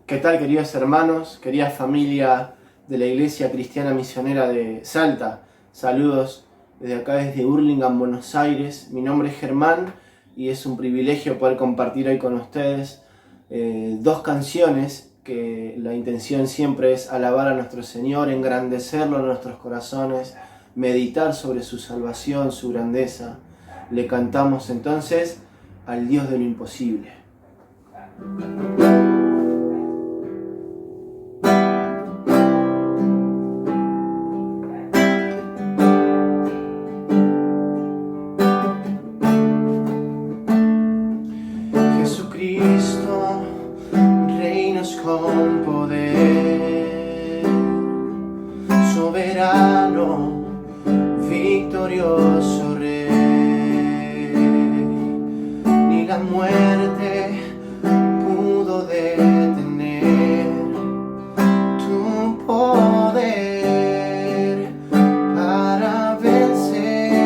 ¿Qué tal, queridos hermanos, querida familia de la Iglesia Cristiana Misionera de Salta? Saludos desde acá, desde Hurlingham, Buenos Aires. Mi nombre es Germán y es un privilegio poder compartir hoy con ustedes dos canciones que la intención siempre es alabar a nuestro Señor, engrandecerlo en nuestros corazones, meditar sobre su salvación, su grandeza. Le cantamos entonces al Dios de lo imposible. Jesucristo, reinos con poder, soberano, victorioso Rey, ni la muerte pudo detener tu poder para vencer.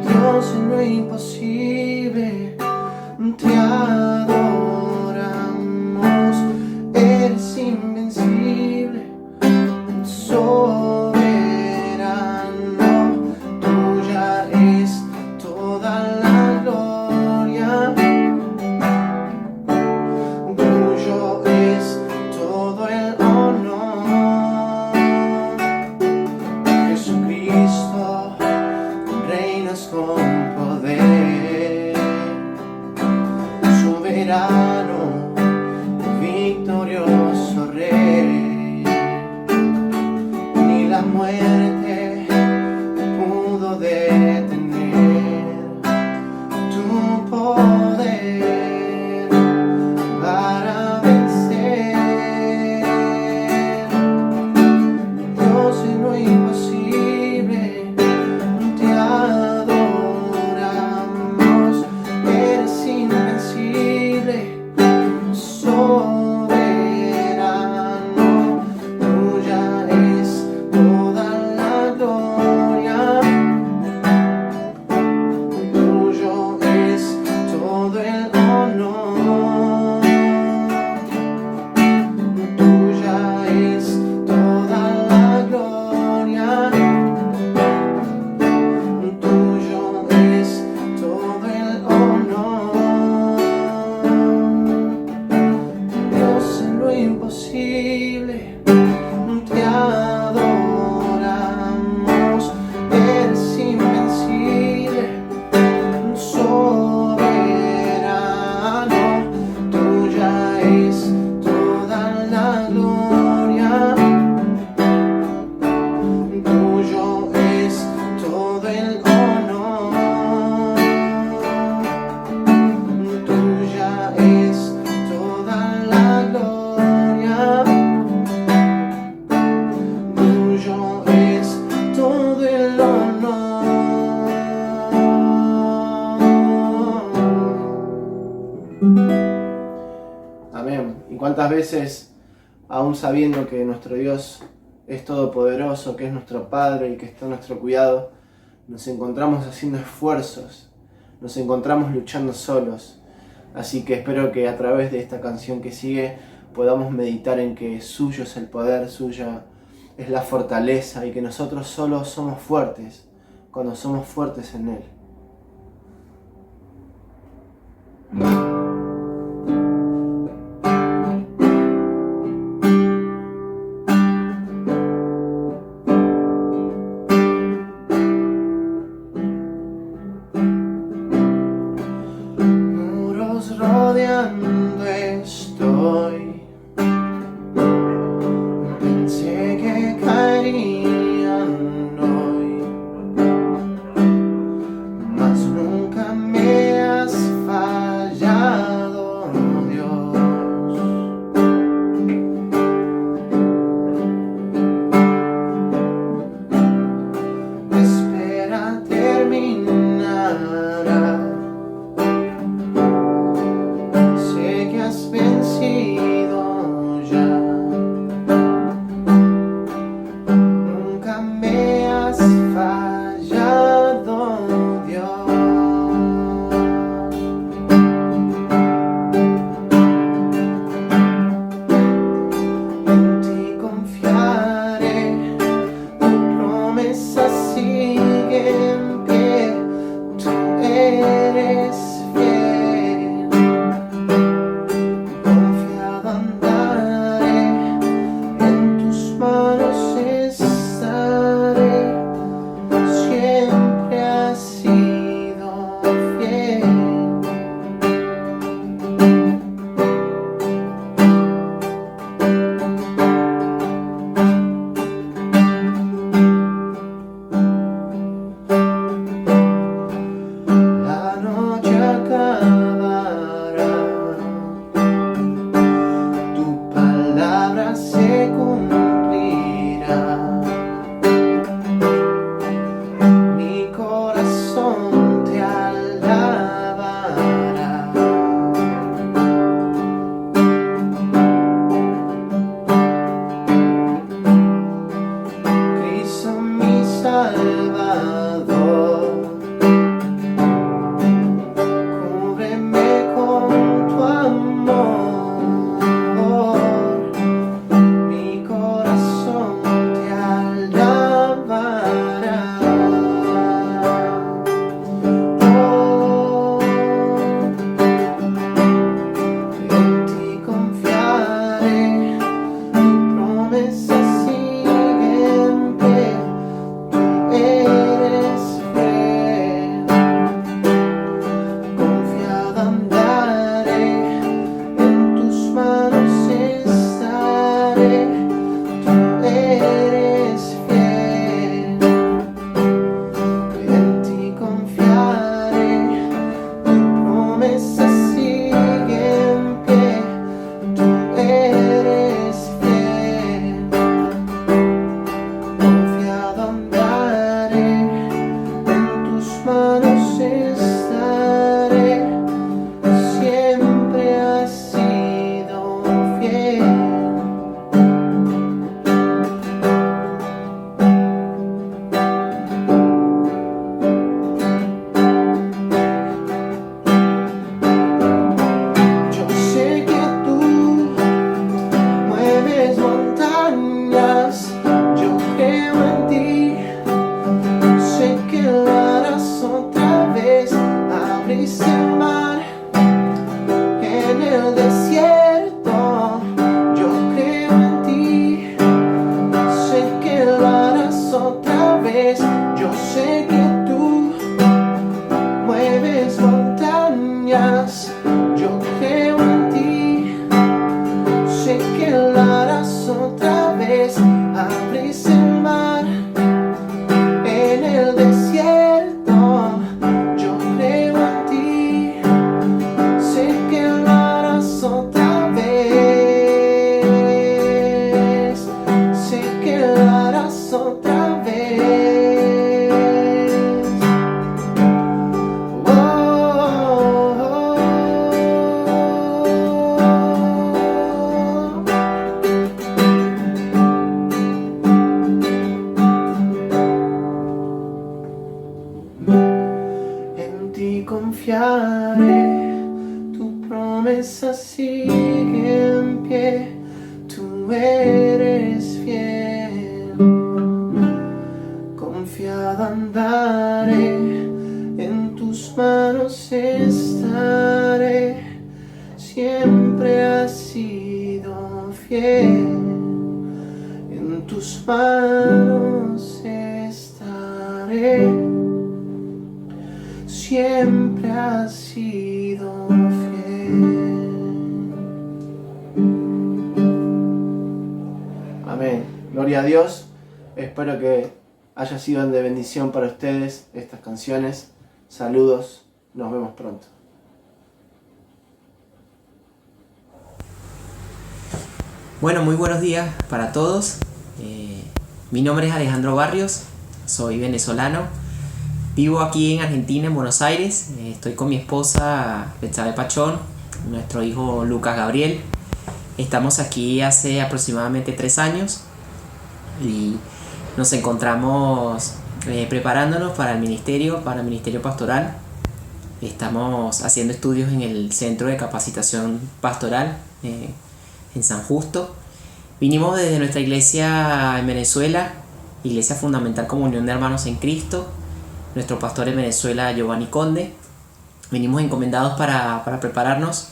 Dios, en lo imposible te adoramos, eres invencible, soberano, tuya es toda la gloria, tuyo es todo el honor. Jesucristo, reinas con poder, soberano, victorioso Rey, ni la muerte pudo detener tu poder para vencer. Dios, en lo imposible te adoramos, eres invencible, soberano, tuya es toda la gloria, tuyo es todo el honor, tuya es toda la gloria, tuyo es todo el honor. Dios, en lo imposible te adoramos, eres invencible, soberano, tuya es toda la gloria, tuyo es todo el honor, tuya es toda la gloria, tuyo es todo el honor. Amén. ¿Y cuántas veces, aún sabiendo que nuestro Dios es todopoderoso, que es nuestro Padre y que está a nuestro cuidado, nos encontramos haciendo esfuerzos, nos encontramos luchando solos? Así que espero que a través de esta canción que sigue podamos meditar en que suyo es el poder, suya es la fortaleza y que nosotros solos somos fuertes cuando somos fuertes en Él. Muros rodeando estoy, pensé que caerían hoy, mas nunca me has fallado. Salvador. Cúbreme con tu amor, mi corazón te alabará. En ti confiaré, tu promesa sigue en pie, tú eres fiel. Confiado andaré, en tus manos estaré, tú eres fiel. En ti confiaré, tu promesa sigue en pie, tú eres fiel. Confiado andaré, en tus manos estaré, siempre has sido fiel. Yo sé que tú mueves montañas, yo creo en ti. Sé que lo harás otra vez, abriste el mar en el desierto. Yo creo en ti. Sé que lo harás otra vez. Yo sé que tú mueves montañas. Yo creo en ti. Sé que lo harás otra vez. Abriste el mar en el desierto. Yo creo en ti. Sé que lo harás otra vez. Sé que lo harás otra vez. Oh, en ti confiaré, tu promesa sigue en pie, tú eres fiel. Confiado andaré, en tus manos estaré, siempre has sido fiel. En tus manos estaré, siempre has sido fiel. Amén. Gloria a Dios. Espero que haya sido de bendición para ustedes estas canciones. Saludos. Nos vemos pronto. Bueno, muy buenos días para todos. Mi nombre es Alejandro Barrios, soy venezolano. Vivo aquí en Argentina, en Buenos Aires. Estoy con mi esposa Betsabe Pachón, nuestro hijo Lucas Gabriel. Estamos aquí hace aproximadamente 3 años y nos encontramos preparándonos para el ministerio pastoral. Estamos haciendo estudios en el Centro de Capacitación Pastoral en San Justo. Vinimos desde nuestra iglesia en Venezuela, Iglesia Fundamental Comunión de Hermanos en Cristo. Nuestro pastor en Venezuela, Giovanni Conde. Venimos encomendados para prepararnos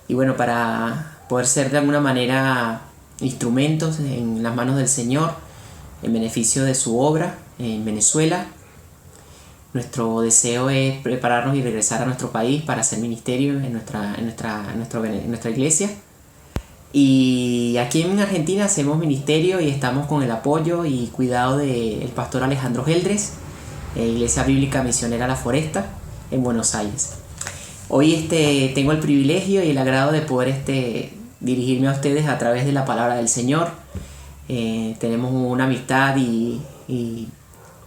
y bueno, para poder ser de alguna manera instrumentos en las manos del Señor en beneficio de su obra en Venezuela. Nuestro deseo es prepararnos y regresar a nuestro país para hacer ministerio en nuestra iglesia. Y aquí en Argentina hacemos ministerio y estamos con el apoyo y cuidado del pastor Alejandro Geldres, Iglesia Bíblica Misionera La Foresta, en Buenos Aires. Hoy tengo el privilegio y el agrado de poder dirigirme a ustedes a través de la palabra del Señor. Tenemos una amistad y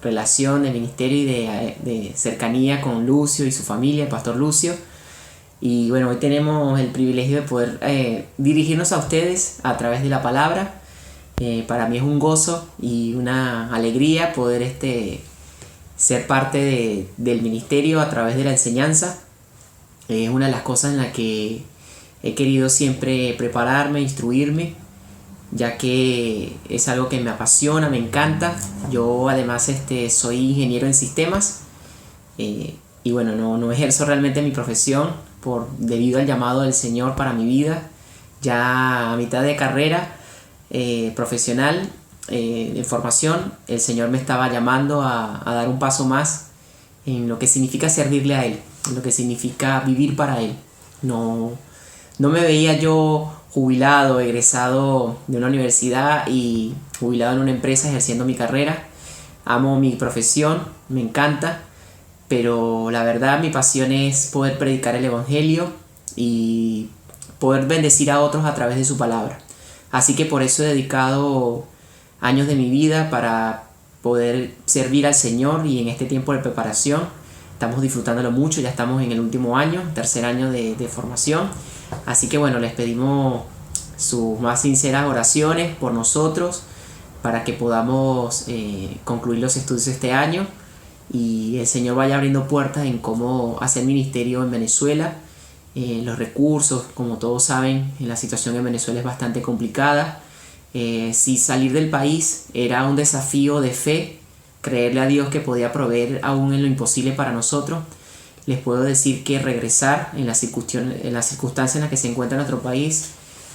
relación de ministerio y de cercanía con Lucio y su familia, el pastor Lucio. Y bueno, hoy tenemos el privilegio de poder dirigirnos a ustedes a través de la palabra. Para mí es un gozo y una alegría poder ser parte del ministerio a través de la enseñanza. Es una de las cosas en las que he querido siempre prepararme, instruirme, ya que es algo que me apasiona, me encanta. Yo además soy ingeniero en sistemas, y bueno, no ejerzo realmente mi profesión debido al llamado del Señor para mi vida. Ya a mitad de carrera profesional, en formación, el Señor me estaba llamando a dar un paso más en lo que significa servirle a Él, en lo que significa vivir para Él. No me veía yo jubilado, egresado de una universidad y jubilado en una empresa ejerciendo mi carrera. Amo mi profesión, me encanta, pero la verdad mi pasión es poder predicar el Evangelio y poder bendecir a otros a través de su palabra. Así que por eso he dedicado años de mi vida para poder servir al Señor, y en este tiempo de preparación estamos disfrutándolo mucho. Ya estamos en el último año, tercer año de formación. Así que bueno, les pedimos sus más sinceras oraciones por nosotros para que podamos concluir los estudios este año y el Señor vaya abriendo puertas en cómo hacer ministerio en Venezuela. Los recursos, como todos saben, la situación en Venezuela es bastante complicada. Si salir del país era un desafío de fe, creerle a Dios que podía proveer aún en lo imposible para nosotros, les puedo decir que regresar en las circunstancias en las que se encuentra nuestro país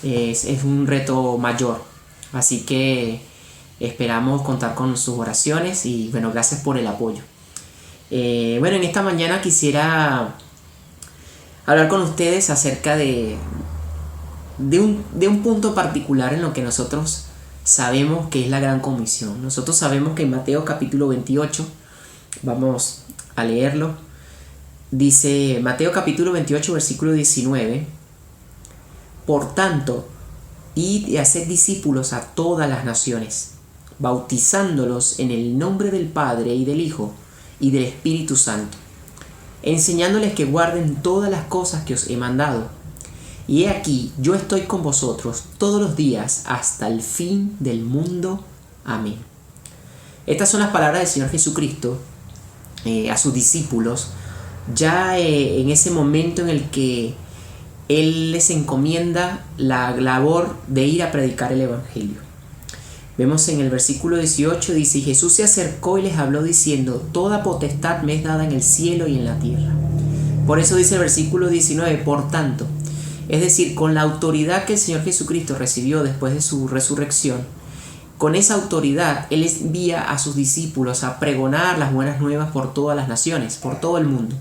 es un reto mayor. Así que esperamos contar con sus oraciones y bueno, gracias por el apoyo. Bueno, en esta mañana quisiera hablar con ustedes acerca de un punto particular en lo que nosotros sabemos que es la Gran Comisión. Nosotros sabemos que en Mateo capítulo 28, vamos a leerlo, dice Mateo capítulo 28 versículo 19: por tanto, id y haced discípulos a todas las naciones, bautizándolos en el nombre del Padre y del Hijo y del Espíritu Santo, enseñándoles que guarden todas las cosas que os he mandado. Y he aquí, yo estoy con vosotros todos los días hasta el fin del mundo. Amén. Estas son las palabras del Señor Jesucristo a sus discípulos, ya en ese momento en el que Él les encomienda la labor de ir a predicar el Evangelio. Vemos en el versículo 18, dice: y Jesús se acercó y les habló diciendo: toda potestad me es dada en el cielo y en la tierra. Por eso dice el versículo 19, por tanto. Es decir, con la autoridad que el Señor Jesucristo recibió después de su resurrección, con esa autoridad Él envía a sus discípulos a pregonar las buenas nuevas por todas las naciones, por todo el mundo.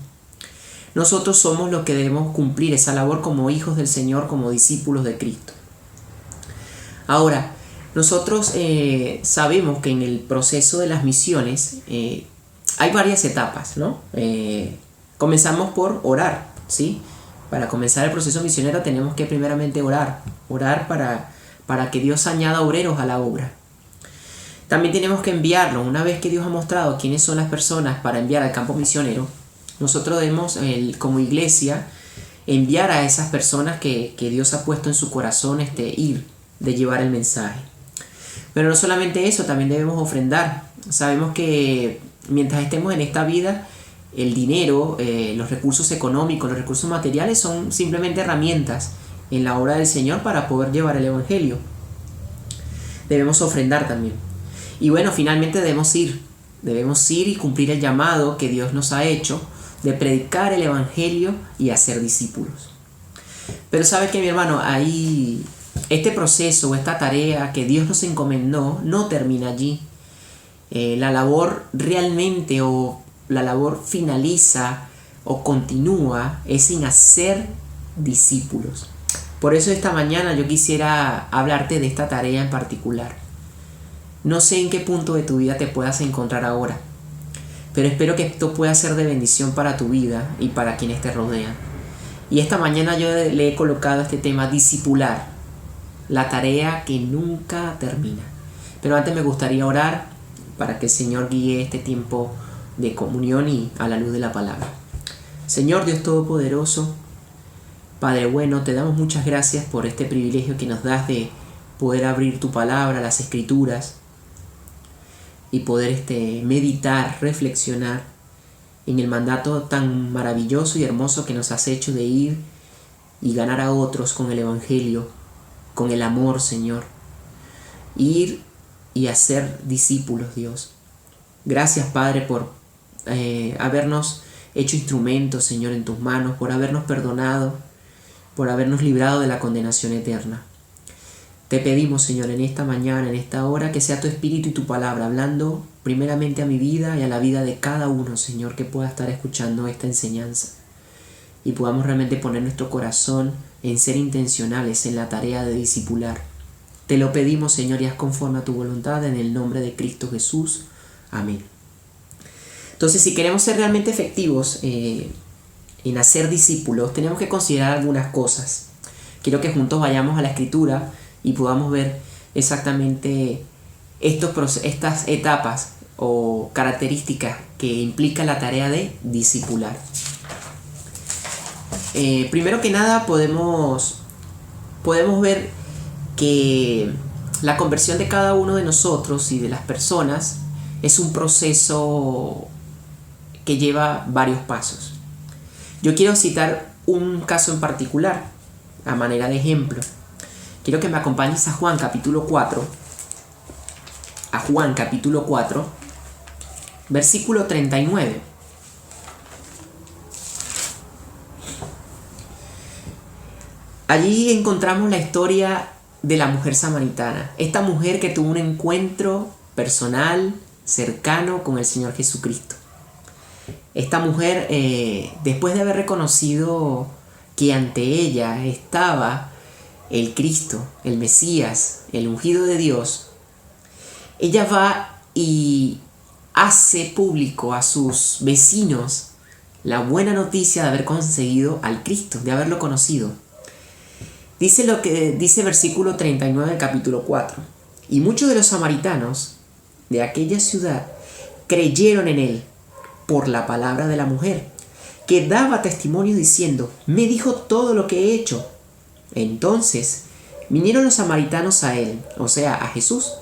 Nosotros somos los que debemos cumplir esa labor como hijos del Señor, como discípulos de Cristo. Ahora, nosotros sabemos que en el proceso de las misiones hay varias etapas, ¿no? Comenzamos por orar, ¿sí? Para comenzar el proceso misionero tenemos que primeramente orar para que Dios añada obreros a la obra. También tenemos que enviarlos. Una vez que Dios ha mostrado quiénes son las personas para enviar al campo misionero, nosotros debemos, como iglesia, enviar a esas personas que Dios ha puesto en su corazón ir, de llevar el mensaje. Pero no solamente eso, también debemos ofrendar. Sabemos que mientras estemos en esta vida, el dinero, los recursos económicos, los recursos materiales son simplemente herramientas en la obra del Señor para poder llevar el Evangelio. Debemos ofrendar también. Y bueno, finalmente debemos ir y cumplir el llamado que Dios nos ha hecho de predicar el Evangelio y hacer discípulos. Pero sabes que, mi hermano, ahí este proceso, esta tarea que Dios nos encomendó no termina allí. La labor realmente la labor finaliza o continúa es en hacer discípulos. Por eso esta mañana yo quisiera hablarte de esta tarea en particular. No sé en qué punto de tu vida te puedas encontrar ahora, pero espero que esto pueda ser de bendición para tu vida y para quienes te rodean. Y esta mañana yo le he colocado este tema: discipular, la tarea que nunca termina. Pero antes me gustaría orar para que el Señor guíe este tiempo de comunión y a la luz de la palabra. Señor Dios Todopoderoso, Padre bueno, te damos muchas gracias por este privilegio que nos das de poder abrir tu palabra, las escrituras, y poder meditar, reflexionar en el mandato tan maravilloso y hermoso que nos has hecho de ir y ganar a otros con el Evangelio, con el amor, Señor. Ir y hacer discípulos, Dios. Gracias, Padre, por habernos hecho instrumentos, Señor, en tus manos, por habernos perdonado, por habernos librado de la condenación eterna. Te pedimos, Señor, en esta mañana, en esta hora, que sea tu Espíritu y tu palabra hablando primeramente a mi vida y a la vida de cada uno, Señor, que pueda estar escuchando esta enseñanza. Y podamos realmente poner nuestro corazón en ser intencionales en la tarea de discipular. Te lo pedimos, Señor, y haz conforme a tu voluntad, en el nombre de Cristo Jesús. Amén. Entonces, si queremos ser realmente efectivos en hacer discípulos, tenemos que considerar algunas cosas. Quiero que juntos vayamos a la Escritura y podamos ver exactamente estas etapas o características que implica la tarea de discipular. Primero que nada podemos ver que la conversión de cada uno de nosotros y de las personas es un proceso que lleva varios pasos. Yo quiero citar un caso en particular a manera de ejemplo. Quiero que me acompañes a Juan capítulo 4. A Juan capítulo 4, versículo 39. Allí encontramos la historia de la mujer samaritana. Esta mujer que tuvo un encuentro personal, cercano con el Señor Jesucristo. Esta mujer, después de haber reconocido que ante ella estaba el Cristo, el Mesías, el ungido de Dios, ella va y hace público a sus vecinos la buena noticia de haber conseguido al Cristo, de haberlo conocido. Dice lo que dice versículo 39 del capítulo 4. Y muchos de los samaritanos de aquella ciudad creyeron en él por la palabra de la mujer, que daba testimonio diciendo: me dijo todo lo que he hecho. Entonces vinieron los samaritanos a él, o sea, a Jesús,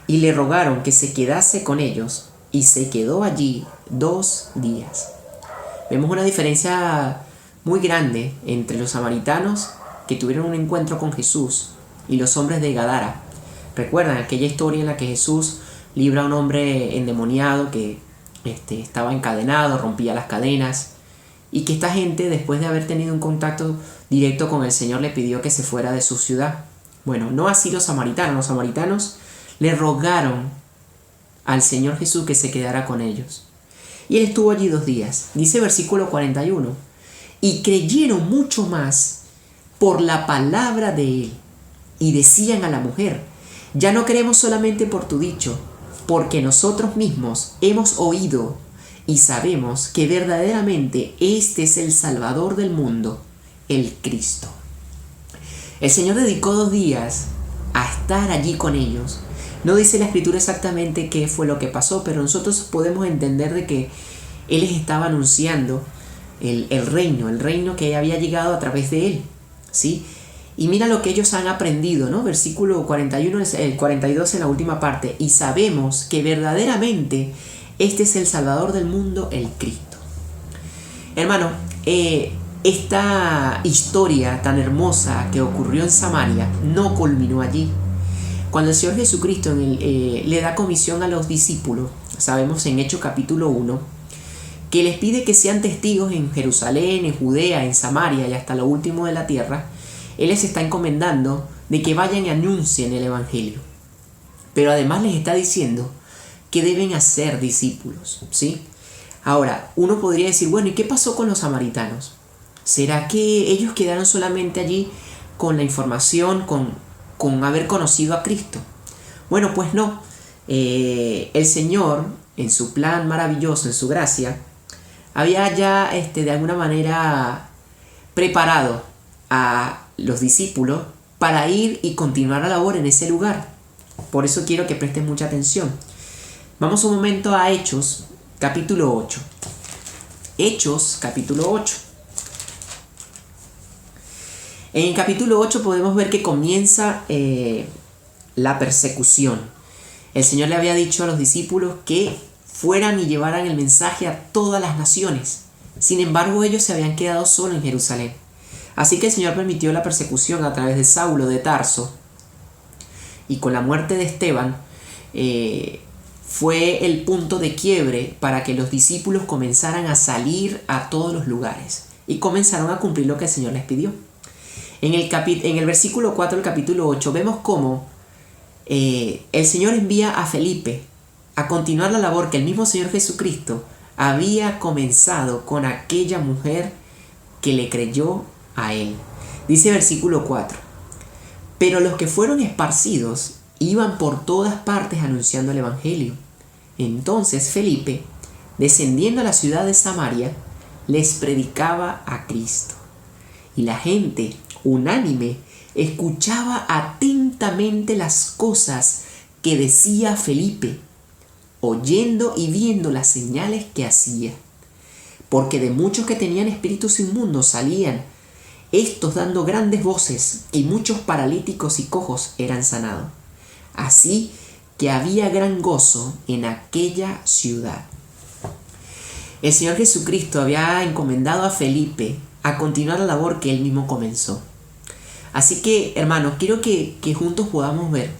y le rogaron que se quedase con ellos, y se quedó allí 2 días. Vemos una diferencia muy grande entre los samaritanos que tuvieron un encuentro con Jesús y los hombres de Gadara. Recuerdan aquella historia en la que Jesús libra a un hombre endemoniado que estaba encadenado, rompía las cadenas, y que esta gente, después de haber tenido un contacto directo con el Señor, le pidió que se fuera de su ciudad. Bueno, no así los samaritanos. Los samaritanos le rogaron al Señor Jesús que se quedara con ellos. Y él estuvo allí 2 días. Dice versículo 41. Y creyeron mucho más por la palabra de él. Y decían a la mujer: ya no creemos solamente por tu dicho, porque nosotros mismos hemos oído y sabemos que verdaderamente este es el Salvador del mundo, el Cristo. El Señor dedicó 2 días a estar allí con ellos. No dice la Escritura exactamente qué fue lo que pasó, pero nosotros podemos entender de que Él les estaba anunciando el reino que había llegado a través de Él, ¿sí? Y mira lo que ellos han aprendido, ¿no? Versículo 41, el 42 en la última parte. Y sabemos que verdaderamente este es el Salvador del mundo, el Cristo. Hermano, esta historia tan hermosa que ocurrió en Samaria no culminó allí. Cuando el Señor Jesucristo le da comisión a los discípulos, sabemos en Hechos capítulo 1, que les pide que sean testigos en Jerusalén, en Judea, en Samaria y hasta lo último de la tierra. Él les está encomendando de que vayan y anuncien el Evangelio. Pero además les está diciendo que deben hacer discípulos, ¿sí? Ahora, uno podría decir, bueno, ¿y qué pasó con los samaritanos? ¿Será que ellos quedaron solamente allí con la información, con haber conocido a Cristo? Bueno, pues no. El Señor, en su plan maravilloso, en su gracia, había ya de alguna manera preparado a los discípulos para ir y continuar la labor en ese lugar. Por eso quiero que presten mucha atención. Vamos un momento a Hechos capítulo 8. Hechos capítulo 8. En el capítulo 8 podemos ver que comienza la persecución. El Señor le había dicho a los discípulos que fueran y llevaran el mensaje a todas las naciones. Sin embargo, ellos se habían quedado solos en Jerusalén. Así que el Señor permitió la persecución a través de Saulo de Tarso. Y con la muerte de Esteban, fue el punto de quiebre para que los discípulos comenzaran a salir a todos los lugares y comenzaron a cumplir lo que el Señor les pidió. En el versículo 4 del capítulo 8 vemos cómo el Señor envía a Felipe a continuar la labor que el mismo Señor Jesucristo había comenzado con aquella mujer que le creyó a él. Dice versículo 4: pero los que fueron esparcidos iban por todas partes anunciando el evangelio. Entonces Felipe, descendiendo a la ciudad de Samaria, les predicaba a Cristo. Y la gente, unánime, escuchaba atentamente las cosas que decía Felipe, oyendo y viendo las señales que hacía. Porque de muchos que tenían espíritus inmundos salían, estos dando grandes voces, y muchos paralíticos y cojos eran sanados. Así que había gran gozo en aquella ciudad. El Señor Jesucristo había encomendado a Felipe a continuar la labor que él mismo comenzó. Así que, hermanos, quiero que juntos podamos ver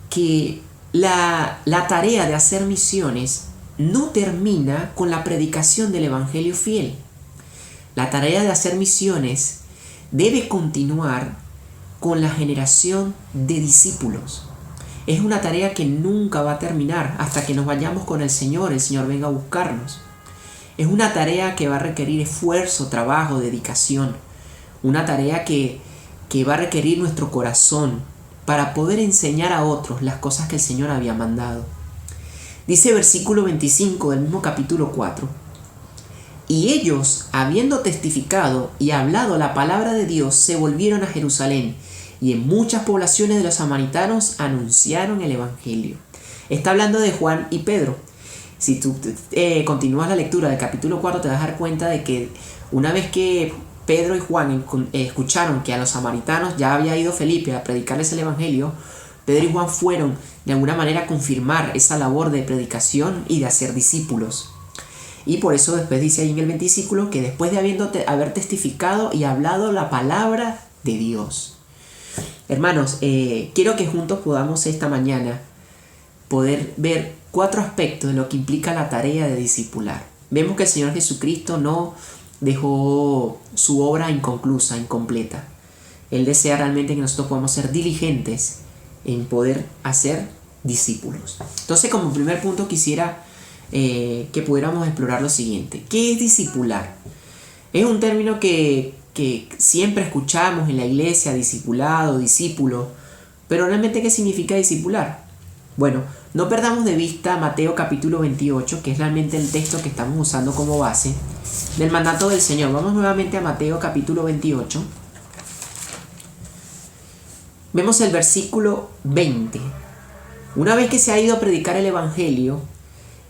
que la tarea de hacer misiones no termina con la predicación del evangelio fiel. La tarea de hacer misiones debe continuar con la generación de discípulos. Es una tarea que nunca va a terminar hasta que nos vayamos con el Señor venga a buscarnos. Es una tarea que va a requerir esfuerzo, trabajo, dedicación. Una tarea que va a requerir nuestro corazón para poder enseñar a otros las cosas que el Señor había mandado. Dice versículo 25 del mismo capítulo 4: y ellos, habiendo testificado y hablado la palabra de Dios, se volvieron a Jerusalén, y en muchas poblaciones de los samaritanos anunciaron el evangelio. Está hablando de Juan y Pedro. Si tú continúas la lectura del capítulo 4, te vas a dar cuenta de que una vez que Pedro y Juan escucharon que a los samaritanos ya había ido Felipe a predicarles el evangelio, Pedro y Juan fueron de alguna manera a confirmar esa labor de predicación y de hacer discípulos. Y por eso después dice ahí en el 20 que después de haber testificado y hablado la palabra de Dios. Hermanos, quiero que juntos podamos esta mañana poder ver 4 aspectos de lo que implica la tarea de discipular. Vemos que el Señor Jesucristo no dejó su obra inconclusa, incompleta. Él desea realmente que nosotros podamos ser diligentes en poder hacer discípulos. Entonces, como primer punto quisiera que pudiéramos explorar lo siguiente. ¿Qué es discipular? Es un término que siempre escuchamos en la iglesia: discipulado, discípulo. Pero realmente, ¿qué significa discipular? Bueno, no perdamos de vista Mateo capítulo 28, que es realmente el texto que estamos usando como base del mandato del Señor. Vamos nuevamente a Mateo capítulo 28. Vemos el versículo 20. Una vez que se ha ido a predicar el evangelio,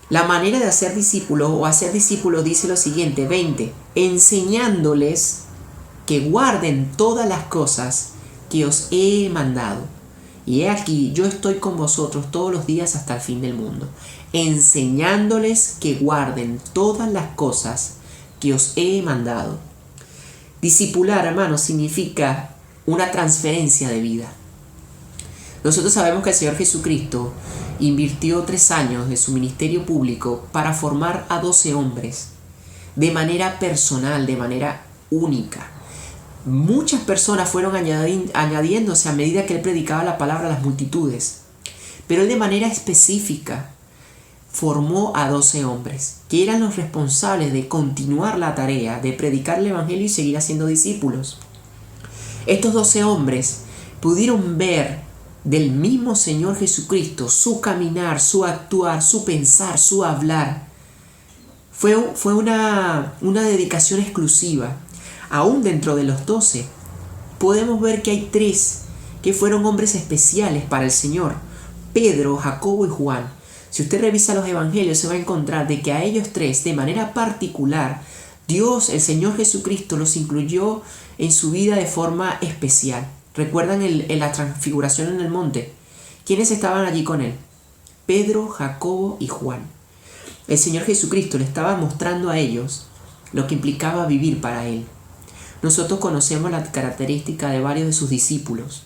la manera de hacer discípulos o hacer discípulos dice lo siguiente: 20. Enseñándoles que guarden todas las cosas que os he mandado. Y he aquí, yo estoy con vosotros todos los días hasta el fin del mundo. Enseñándoles que guarden todas las cosas que os he mandado. Discipular, hermanos, significa una transferencia de vida. Nosotros sabemos que el Señor Jesucristo invirtió 3 años de su ministerio público para formar a 12 hombres de manera personal, de manera única. Muchas personas fueron añadiéndose a medida que él predicaba la palabra a las multitudes, pero él de manera específica formó a 12 hombres que eran los responsables de continuar la tarea de predicar el evangelio y seguir haciendo discípulos. Estos 12 hombres pudieron ver del mismo Señor Jesucristo su caminar, su actuar, su pensar, su hablar. Fue una dedicación exclusiva. Aún dentro de los 12 podemos ver que hay 3 que fueron hombres especiales para el Señor: Pedro, Jacobo y Juan. Si usted revisa los evangelios, se va a encontrar de que a ellos 3 de manera particular Dios, el Señor Jesucristo, los incluyó en su vida de forma especial. ¿Recuerdan la transfiguración en el monte? ¿Quiénes estaban allí con él? Pedro, Jacobo y Juan. El Señor Jesucristo le estaba mostrando a ellos lo que implicaba vivir para Él. Nosotros conocemos la característica de varios de sus discípulos,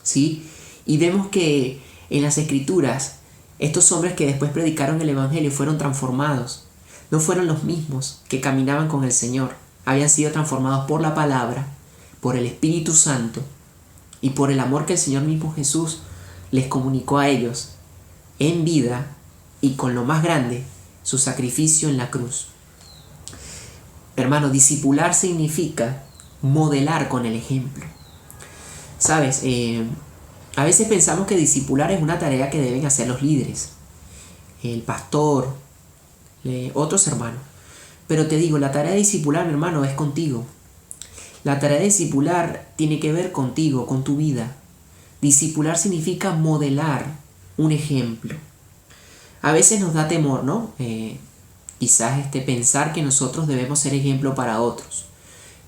¿sí? Y vemos que en las Escrituras, estos hombres que después predicaron el Evangelio fueron transformados. No fueron los mismos que caminaban con el Señor. Habían sido transformados por la palabra, por el Espíritu Santo y por el amor que el Señor mismo Jesús les comunicó a ellos en vida y con lo más grande, su sacrificio en la cruz. Hermano, discipular significa modelar con el ejemplo. ¿Sabes? A veces pensamos que discipular es una tarea que deben hacer los líderes, el pastor, otros hermanos. Pero te digo, la tarea de discipular, mi hermano, es contigo. La tarea de discipular tiene que ver contigo, con tu vida. Discipular significa modelar un ejemplo. A veces nos da temor, ¿no? Quizás pensar que nosotros debemos ser ejemplo para otros.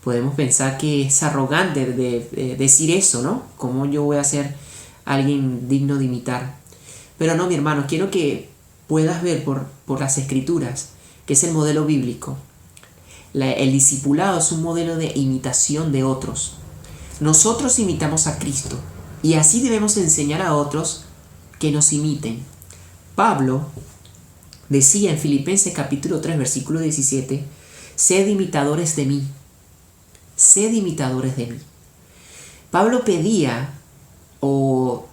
Podemos pensar que es arrogante de decir eso, ¿no? ¿Cómo yo voy a ser alguien digno de imitar? Pero no, mi hermano, quiero que puedas ver por las Escrituras que es el modelo bíblico. El discipulado es un modelo de imitación de otros. Nosotros imitamos a Cristo y así debemos enseñar a otros que nos imiten. Pablo decía en Filipenses capítulo 3 versículo 17: sed imitadores de mí. Sed imitadores de mí. Pablo pedía o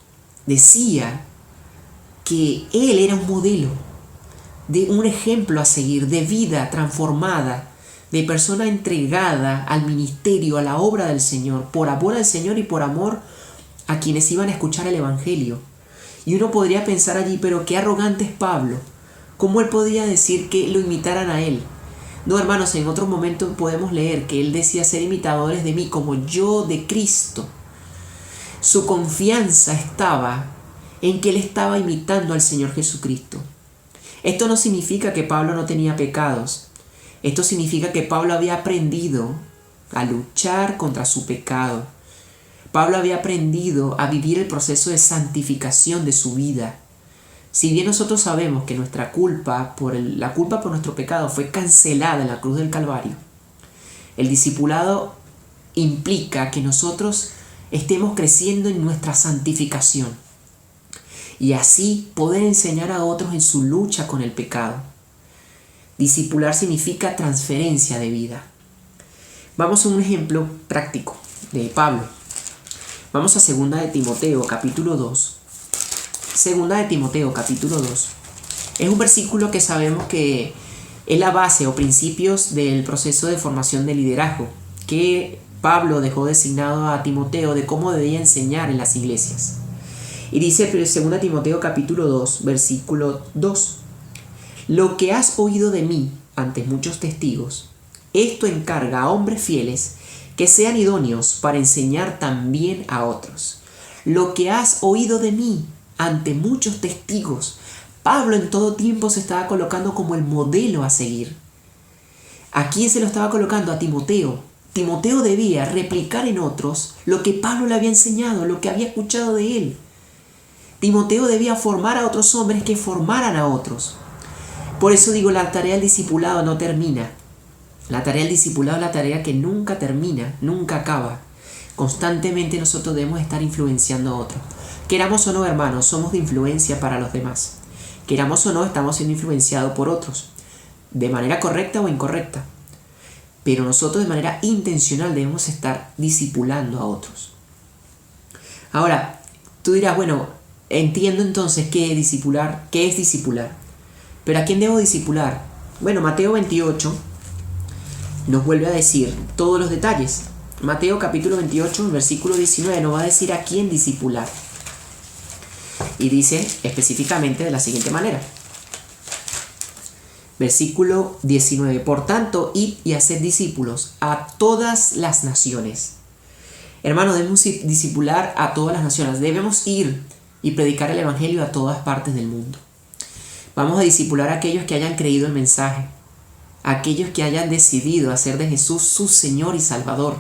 decía que él era un modelo, de un ejemplo a seguir, de vida transformada, de persona entregada al ministerio, a la obra del Señor, por amor al Señor y por amor a quienes iban a escuchar el Evangelio. Y uno podría pensar allí, pero qué arrogante es Pablo. ¿Cómo él podía decir que lo imitaran a él? No, hermanos, en otro momento podemos leer que él decía ser imitadores de mí como yo de Cristo. Su confianza estaba en que él estaba imitando al Señor Jesucristo. Esto no significa que Pablo no tenía pecados. Esto significa que Pablo había aprendido a luchar contra su pecado. Pablo había aprendido a vivir el proceso de santificación de su vida. Si bien nosotros sabemos que nuestra culpa la culpa por nuestro pecado fue cancelada en la cruz del Calvario, el discipulado implica que nosotros estemos creciendo en nuestra santificación y así poder enseñar a otros en su lucha con el pecado. Discipular significa transferencia de vida. Vamos a un ejemplo práctico de Pablo. Vamos a 2 de Timoteo capítulo 2. 2 de Timoteo capítulo 2. Es un versículo que sabemos que es la base o principios del proceso de formación de liderazgo que Pablo dejó designado a Timoteo de cómo debía enseñar en las iglesias. Y dice 2 Timoteo capítulo 2, versículo 2. Lo que has oído de mí ante muchos testigos, esto encarga a hombres fieles que sean idóneos para enseñar también a otros. Lo que has oído de mí ante muchos testigos. Pablo en todo tiempo se estaba colocando como el modelo a seguir. ¿A quién se lo estaba colocando? A Timoteo. Timoteo debía replicar en otros lo que Pablo le había enseñado, lo que había escuchado de él. Timoteo debía formar a otros hombres que formaran a otros. Por eso digo, la tarea del discipulado no termina. La tarea del discipulado es la tarea que nunca termina, nunca acaba. Constantemente nosotros debemos estar influenciando a otros. Queramos o no, hermanos, somos de influencia para los demás. Queramos o no, estamos siendo influenciados por otros, de manera correcta o incorrecta. Pero nosotros de manera intencional debemos estar discipulando a otros. Ahora, tú dirás, bueno, entiendo entonces qué es discipular. Pero ¿a quién debo discipular? Bueno, Mateo 28 nos vuelve a decir todos los detalles. Mateo capítulo 28, versículo 19, nos va a decir a quién discipular. Y dice específicamente de la siguiente manera. Versículo 19. Por tanto, id y haced discípulos a todas las naciones. Hermanos, debemos discipular a todas las naciones. Debemos ir y predicar el Evangelio a todas partes del mundo. Vamos a discipular a aquellos que hayan creído el mensaje, a aquellos que hayan decidido hacer de Jesús su Señor y Salvador.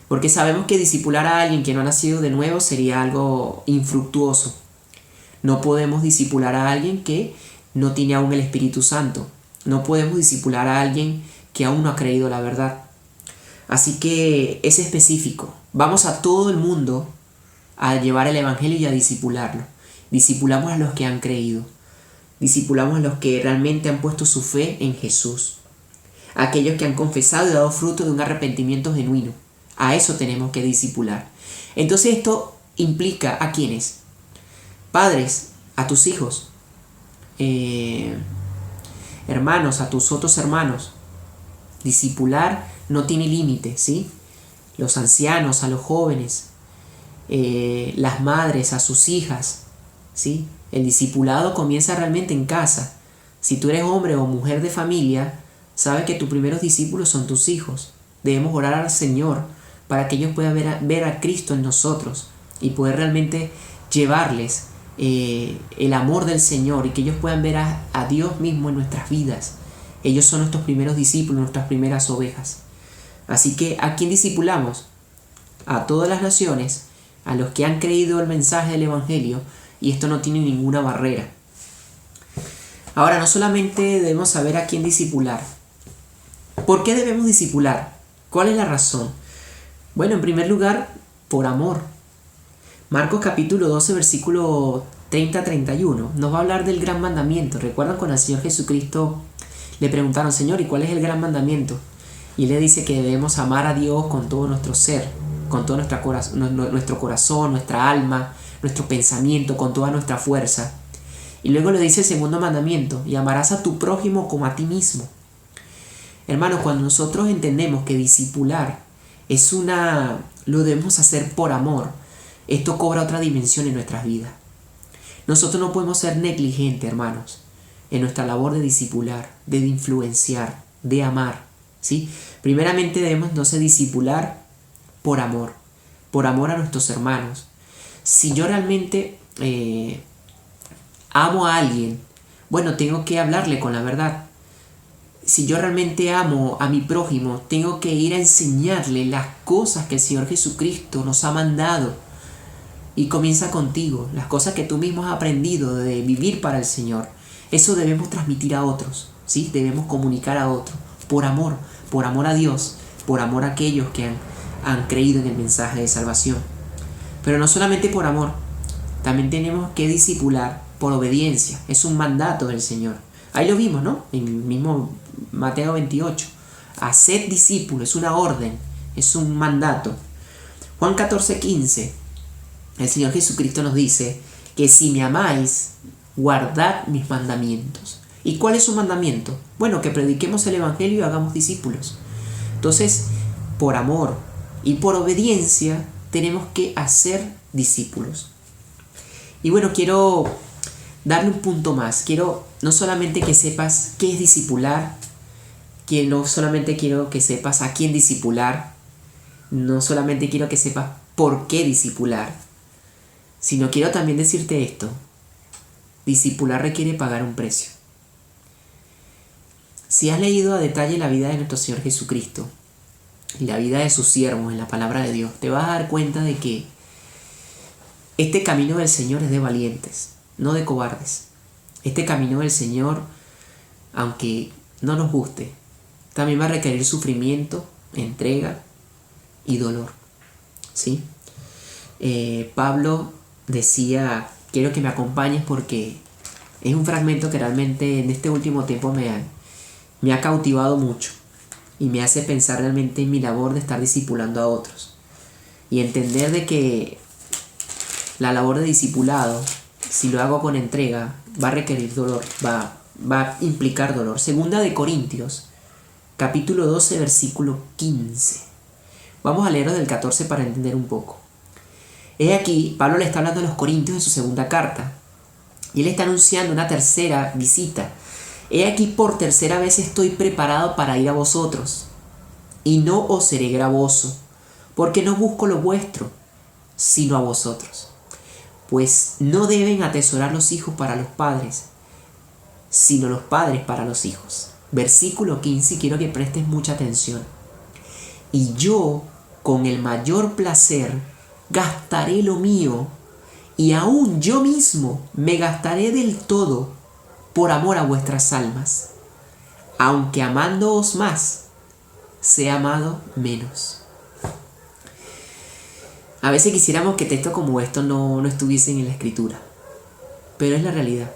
Porque sabemos que discipular a alguien que no ha nacido de nuevo sería algo infructuoso. No podemos discipular a alguien que no tiene aún el Espíritu Santo. No podemos discipular a alguien que aún no ha creído la verdad. Así que es específico. Vamos a todo el mundo a llevar el Evangelio y a discipularlo. Discipulamos a los que han creído. Discipulamos a los que realmente han puesto su fe en Jesús. A aquellos que han confesado y dado fruto de un arrepentimiento genuino. A eso tenemos que discipular. Entonces esto implica ¿a quiénes? Padres, a tus hijos. Hermanos, a tus otros hermanos. Discipular no tiene límite, ¿sí? Los ancianos, a los jóvenes. Las madres, a sus hijas, ¿sí? El discipulado comienza realmente en casa. Si tú eres hombre o mujer de familia, sabes que tus primeros discípulos son tus hijos. Debemos orar al Señor para que ellos puedan ver a Cristo en nosotros y poder realmente llevarles el amor del Señor y que ellos puedan ver a Dios mismo en nuestras vidas. Ellos son nuestros primeros discípulos, nuestras primeras ovejas. Así que, ¿a quién discipulamos? A todas las naciones, a los que han creído el mensaje del Evangelio, y esto no tiene ninguna barrera. Ahora, no solamente debemos saber a quién discipular. ¿Por qué debemos discipular? ¿Cuál es la razón? Bueno, en primer lugar, por amor. Marcos capítulo 12, versículo 30-31, nos va a hablar del gran mandamiento. ¿Recuerdan cuando al Señor Jesucristo le preguntaron, Señor, ¿y cuál es el gran mandamiento? Y Él le dice que debemos amar a Dios con todo nuestro ser, con todo nuestro corazón, nuestra alma, nuestro pensamiento, con toda nuestra fuerza. Y luego le dice el segundo mandamiento, y amarás a tu prójimo como a ti mismo. Hermanos, cuando nosotros entendemos que discipular lo debemos hacer por amor, esto cobra otra dimensión en nuestras vidas. Nosotros no podemos ser negligentes, hermanos, en nuestra labor de discipular, de influenciar, de amar, ¿sí? Primeramente debemos entonces discipular por amor a nuestros hermanos. Si yo realmente amo a alguien, bueno, tengo que hablarle con la verdad. Si yo realmente amo a mi prójimo, tengo que ir a enseñarle las cosas que el Señor Jesucristo nos ha mandado. Y comienza contigo, las cosas que tú mismo has aprendido de vivir para el Señor. Eso debemos transmitir a otros, ¿sí? Debemos comunicar a otros, por amor a Dios, por amor a aquellos que han creído en el mensaje de salvación. Pero no solamente por amor, también tenemos que discipular por obediencia. Es un mandato del Señor. Ahí lo vimos, ¿no? En el mismo Mateo 28. Haced discípulos, es una orden, es un mandato. Juan 14:15. El Señor Jesucristo nos dice que si me amáis, guardad mis mandamientos. ¿Y cuál es su mandamiento? Bueno, que prediquemos el Evangelio y hagamos discípulos. Entonces, por amor y por obediencia, tenemos que hacer discípulos. Y bueno, quiero darle un punto más. Quiero no solamente que sepas qué es discipular, que no solamente quiero que sepas a quién discipular, no solamente quiero que sepas por qué discipular, sino quiero también decirte esto. Discipular requiere pagar un precio. Si has leído a detalle la vida de nuestro Señor Jesucristo y la vida de sus siervos en la palabra de Dios, te vas a dar cuenta de que este camino del Señor es de valientes, no de cobardes. Este camino del Señor, aunque no nos guste, también va a requerir sufrimiento, entrega y dolor, ¿sí? Pablo decía, quiero que me acompañes porque es un fragmento que realmente en este último tiempo me ha cautivado mucho y me hace pensar realmente en mi labor de estar discipulando a otros y entender de que la labor de discipulado, si lo hago con entrega, va a requerir dolor, va a implicar dolor. Segunda de Corintios, capítulo 12, versículo 15. Vamos a leerlo del 14 para entender un poco. Aquí, Pablo le está hablando a los Corintios en su segunda carta. Y él está anunciando una tercera visita. Aquí, por tercera vez estoy preparado para ir a vosotros. Y no os seré gravoso, porque no busco lo vuestro, sino a vosotros. Pues no deben atesorar los hijos para los padres, sino los padres para los hijos. Versículo 15, quiero que prestes mucha atención. Y yo, con el mayor placer, gastaré lo mío y aún yo mismo me gastaré del todo por amor a vuestras almas, aunque amándoos más, sea amado menos. A veces quisiéramos que textos como estos no estuviesen en la Escritura, pero es la realidad.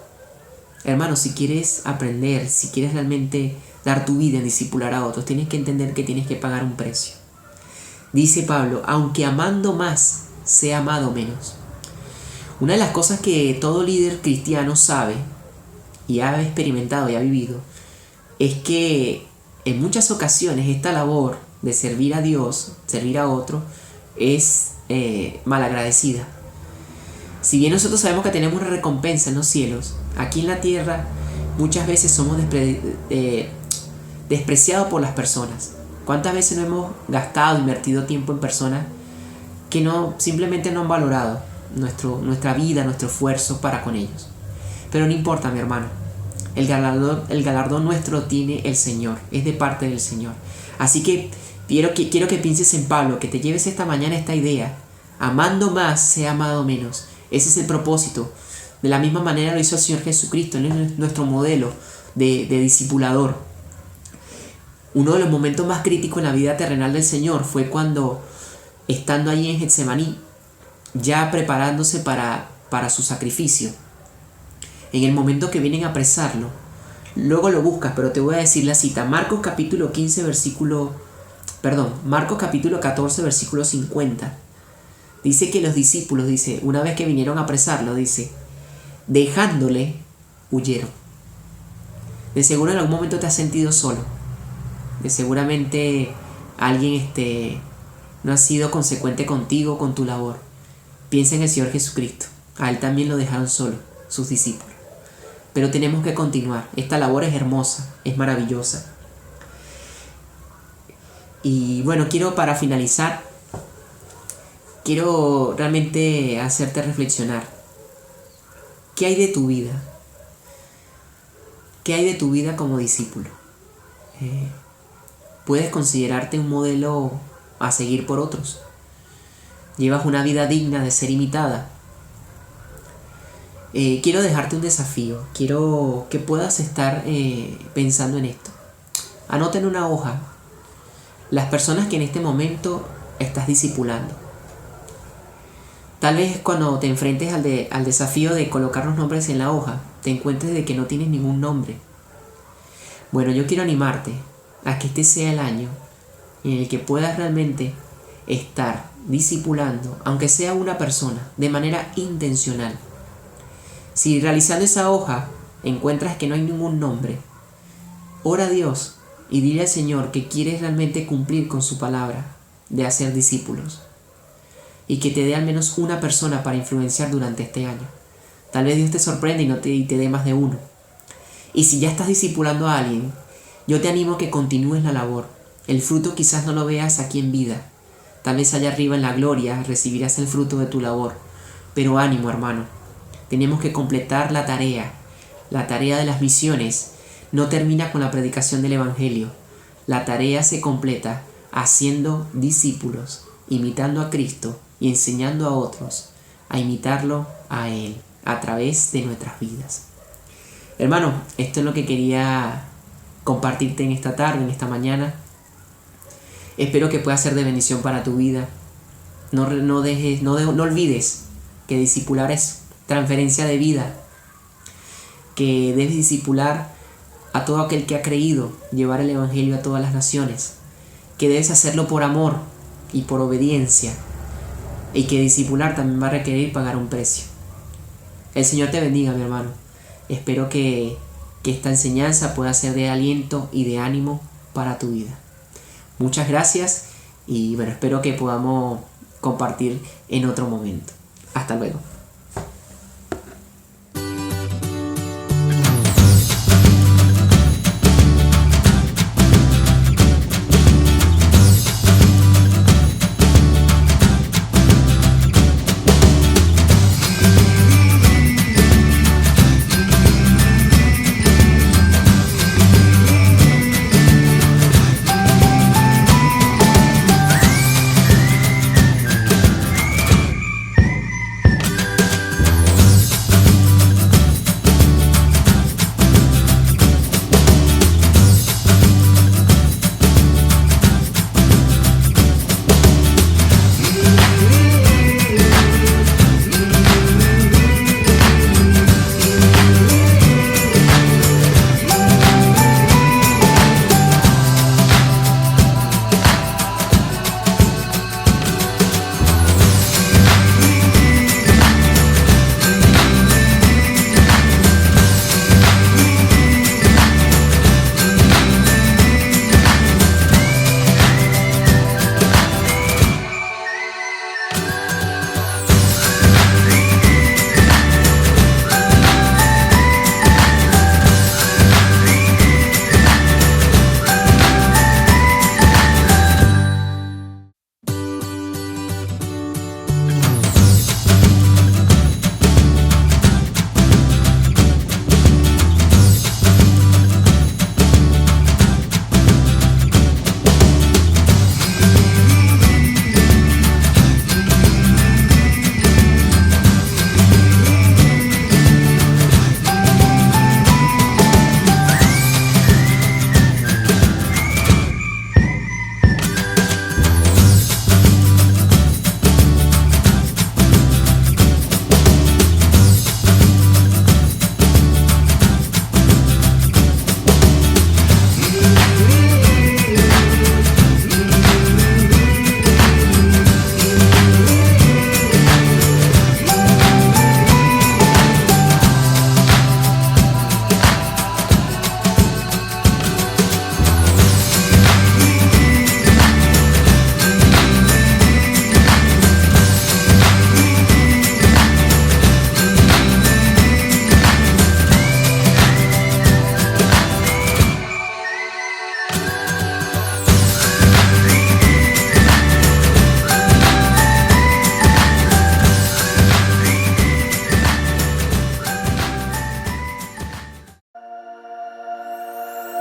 Hermano, si quieres aprender, si quieres realmente dar tu vida en discipular a otros, tienes que entender que tienes que pagar un precio. Dice Pablo, aunque amando más, sea amado menos. Una de las cosas que todo líder cristiano sabe y ha experimentado y ha vivido es que en muchas ocasiones esta labor de servir a Dios, servir a otro, es malagradecida. Si bien nosotros sabemos que tenemos una recompensa en los cielos, aquí en la tierra muchas veces somos despreciados por las personas. ¿Cuántas veces no hemos gastado, invertido tiempo en personas que simplemente no han valorado nuestra vida, nuestro esfuerzo para con ellos? Pero no importa, mi hermano. El galardón nuestro tiene el Señor, es de parte del Señor. Así que quiero que pienses en Pablo, que te lleves esta mañana esta idea. Amando más, sea amado menos. Ese es el propósito. De la misma manera lo hizo el Señor Jesucristo. Él es nuestro modelo de discipulador. Uno de los momentos más críticos en la vida terrenal del Señor fue cuando, estando allí en Getsemaní, ya preparándose para su sacrificio, en el momento que vienen a apresarlo, luego lo buscas, pero te voy a decir la cita. Marcos capítulo 14, versículo 50. Dice que los discípulos, una vez que vinieron a apresarlo, dejándole, huyeron. De seguro en algún momento te has sentido solo. De seguramente alguien no ha sido consecuente contigo, con tu labor. Piensa en el Señor Jesucristo. A Él también lo dejaron solo, sus discípulos. Pero tenemos que continuar. Esta labor es hermosa, es maravillosa. Y bueno, para finalizar, quiero realmente hacerte reflexionar. ¿Qué hay de tu vida? ¿Qué hay de tu vida como discípulo? ¿Puedes considerarte un modelo a seguir por otros? ¿Llevas una vida digna de ser imitada? Quiero dejarte un desafío. Quiero que puedas estar pensando en esto. Anota en una hoja las personas que en este momento estás discipulando. Tal vez cuando te enfrentes al desafío de colocar los nombres en la hoja, te encuentres de que no tienes ningún nombre. Bueno, yo quiero animarte a que este sea el año en el que puedas realmente estar discipulando, aunque sea una persona, de manera intencional. Si realizando esa hoja encuentras que no hay ningún nombre, ora a Dios y dile al Señor que quieres realmente cumplir con su palabra de hacer discípulos y que te dé al menos una persona para influenciar durante este año. Tal vez Dios te sorprenda y te dé más de uno. Y si ya estás discipulando a alguien, yo te animo a que continúes la labor. El fruto quizás no lo veas aquí en vida. Tal vez allá arriba en la gloria recibirás el fruto de tu labor. Pero ánimo, hermano. Tenemos que completar la tarea. La tarea de las misiones no termina con la predicación del Evangelio. La tarea se completa haciendo discípulos, imitando a Cristo y enseñando a otros a imitarlo a Él a través de nuestras vidas. Hermano, esto es lo que quería compartirte en esta tarde, en esta mañana. Espero que pueda ser de bendición para tu vida. No olvides que discipular es transferencia de vida, que debes discipular a todo aquel que ha creído, llevar el Evangelio a todas las naciones, que debes hacerlo por amor y por obediencia, y que discipular también va a requerir pagar un precio. El Señor te bendiga, mi hermano. Espero que esta enseñanza pueda ser de aliento y de ánimo para tu vida. Muchas gracias y bueno, espero que podamos compartir en otro momento. Hasta luego.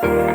Chao.